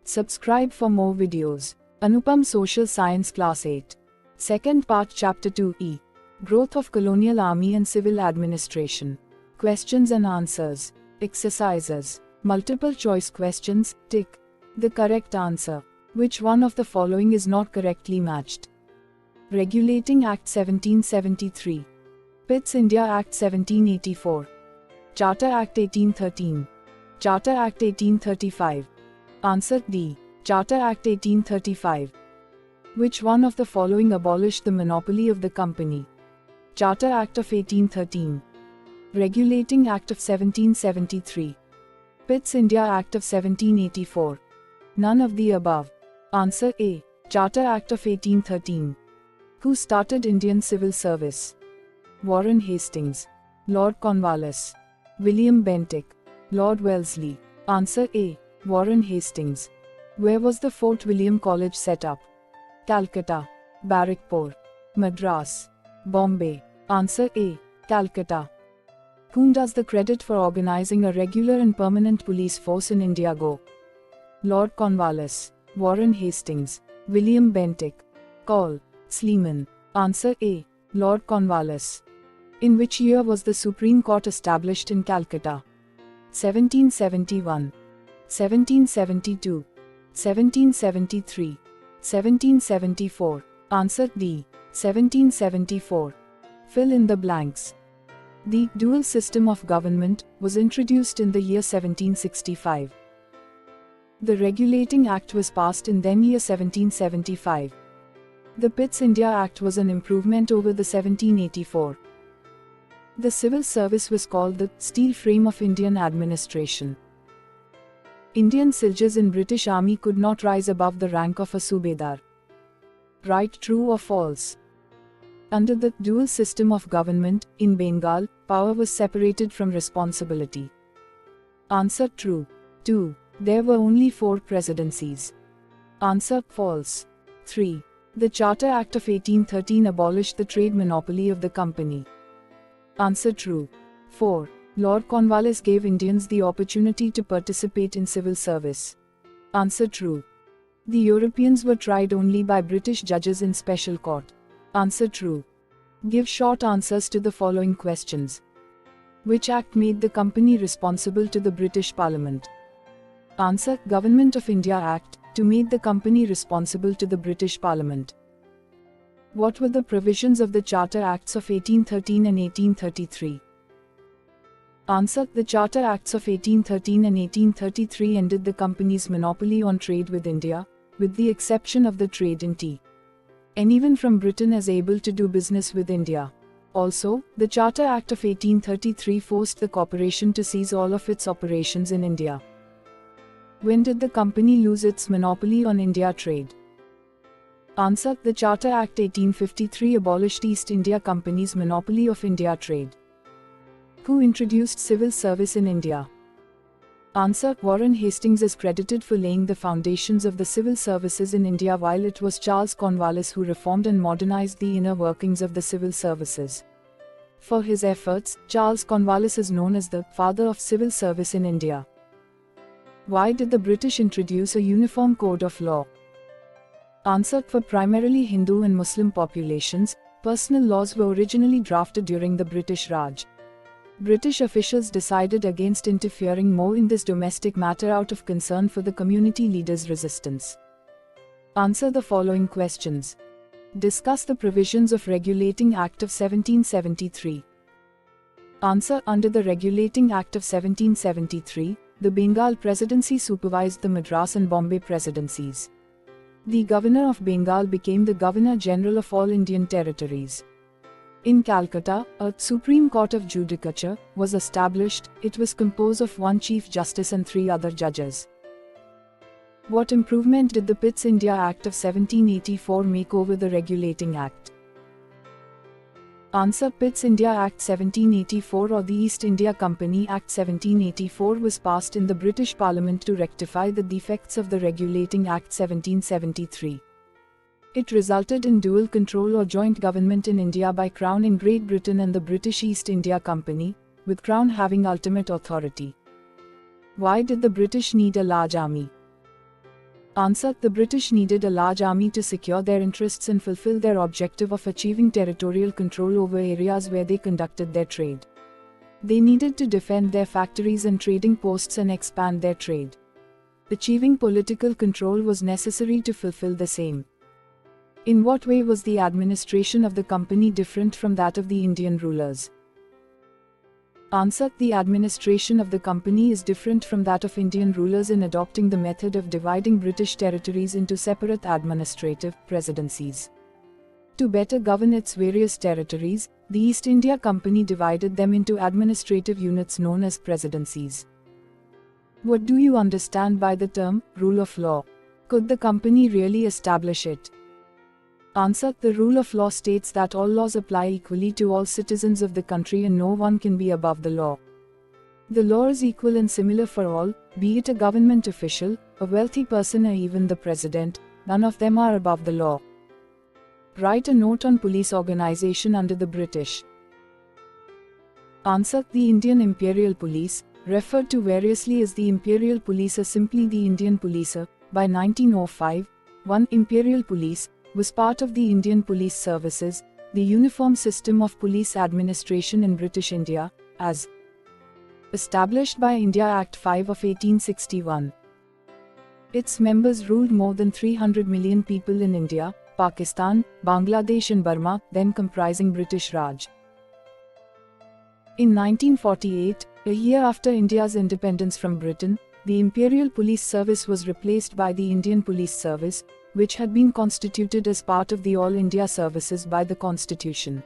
Subscribe for more videos. Anupam Social Science Class 8. Second part Chapter 2E. Growth of Colonial Army and Civil Administration. Questions and answers. Exercises. Multiple choice questions. Tick the correct answer. Which one of the following is not correctly matched? Regulating Act 1773. Pitt's India Act 1784. Charter Act 1813. Charter Act 1835. Answer D. Charter Act 1835. Which one of the following abolished the monopoly of the company? Charter Act of 1813. Regulating Act of 1773. Pitt's India Act of 1784. None of the above. Answer A. Charter Act of 1813. Who started Indian Civil Service? Warren Hastings, Lord Cornwallis, William Bentinck, Lord Wellesley. Answer A. Warren Hastings. Where was the Fort William College set up? Calcutta, Barrackpore, Madras, Bombay. Answer A. Calcutta. Whom does the credit for organizing a regular and permanent police force in India go? Lord Cornwallis, Warren Hastings, William Bentinck, Call, Sleeman. Answer A. Lord Cornwallis. In which year was the Supreme Court established in Calcutta? 1771, 1772, 1773, 1774. Answer D. 1774. Fill in the blanks. The dual system of government was introduced in the year 1765. The Regulating Act was passed in then year 1775. The Pitt's India Act was an improvement over the 1784. The civil service was called the steel frame of Indian administration. Indian soldiers in British Army could not rise above the rank of a Subedar. Right, true or false? Under the dual system of government, in Bengal, power was separated from responsibility. Answer true. 2. There were only 4 presidencies. Answer false. 3. The Charter Act of 1813 abolished the trade monopoly of the company. Answer true. 4. Lord Cornwallis gave Indians the opportunity to participate in civil service. Answer true. The Europeans were tried only by British judges in special court. Answer true. Give short answers to the following questions. Which act made the company responsible to the British Parliament? Answer: Government of India Act, to make the company responsible to the British Parliament. What were the provisions of the Charter Acts of 1813 and 1833? Answer: The Charter Acts of 1813 and 1833 ended the company's monopoly on trade with India, with the exception of the trade in tea. Anyone from Britain is able to do business with India. Also, the Charter Act of 1833 forced the corporation to cease all of its operations in India. When did the company lose its monopoly on India trade? Answer: The Charter Act 1853 abolished East India Company's monopoly of India trade. Who introduced civil service in India? Answer: Warren Hastings is credited for laying the foundations of the civil services in India, while it was Charles Cornwallis who reformed and modernized the inner workings of the civil services. For his efforts, Charles Cornwallis is known as the father of civil service in India. Why did the British introduce a uniform code of law? Answer: For primarily Hindu and Muslim populations, personal laws were originally drafted during the British Raj. British officials decided against interfering more in this domestic matter out of concern for the community leaders' resistance. Answer the following questions. Discuss the provisions of Regulating Act of 1773. Answer: Under the Regulating Act of 1773, the Bengal Presidency supervised the Madras and Bombay presidencies. The Governor of Bengal became the Governor-General of all Indian territories. In Calcutta, a Supreme Court of Judicature was established. It was composed of 1 Chief Justice and 3 other judges. What improvement did the Pitt's India Act of 1784 make over the Regulating Act? Answer: Pitt's India Act 1784 or the East India Company Act 1784 was passed in the British Parliament to rectify the defects of the Regulating Act 1773. It resulted in dual control or joint government in India by Crown in Great Britain and the British East India Company, with Crown having ultimate authority. Why did the British need a large army? Answer: the British needed a large army to secure their interests and fulfill their objective of achieving territorial control over areas where they conducted their trade. They needed to defend their factories and trading posts and expand their trade. Achieving political control was necessary to fulfill the same. In what way was the administration of the company different from that of the Indian rulers? Answer: the administration of the company is different from that of Indian rulers in adopting the method of dividing British territories into separate administrative presidencies. To better govern its various territories, the East India Company divided them into administrative units known as presidencies. What do you understand by the term rule of law? Could the company really establish it? Answer: the rule of law states that all laws apply equally to all citizens of the country and no one can be above the law. The law is equal and similar for all, be it a government official, a wealthy person or even the president, none of them are above the law. Write a note on police organization under the British. Answer: the Indian Imperial Police, referred to variously as the Imperial Police or simply the Indian Police, by 1905, one Imperial Police, was part of the Indian Police Services, the uniform system of police administration in British India, as established by India Act 5 of 1861. Its members ruled more than 300 million people in India, Pakistan, Bangladesh and Burma, then comprising British Raj. In 1948, a year after India's independence from Britain, the Imperial Police Service was replaced by the Indian Police Service, which had been constituted as part of the All India Services by the Constitution.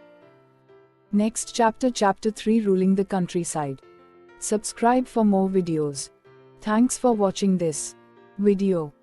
Next chapter, Chapter 3, Ruling the Countryside. Subscribe for more videos. Thanks for watching this video.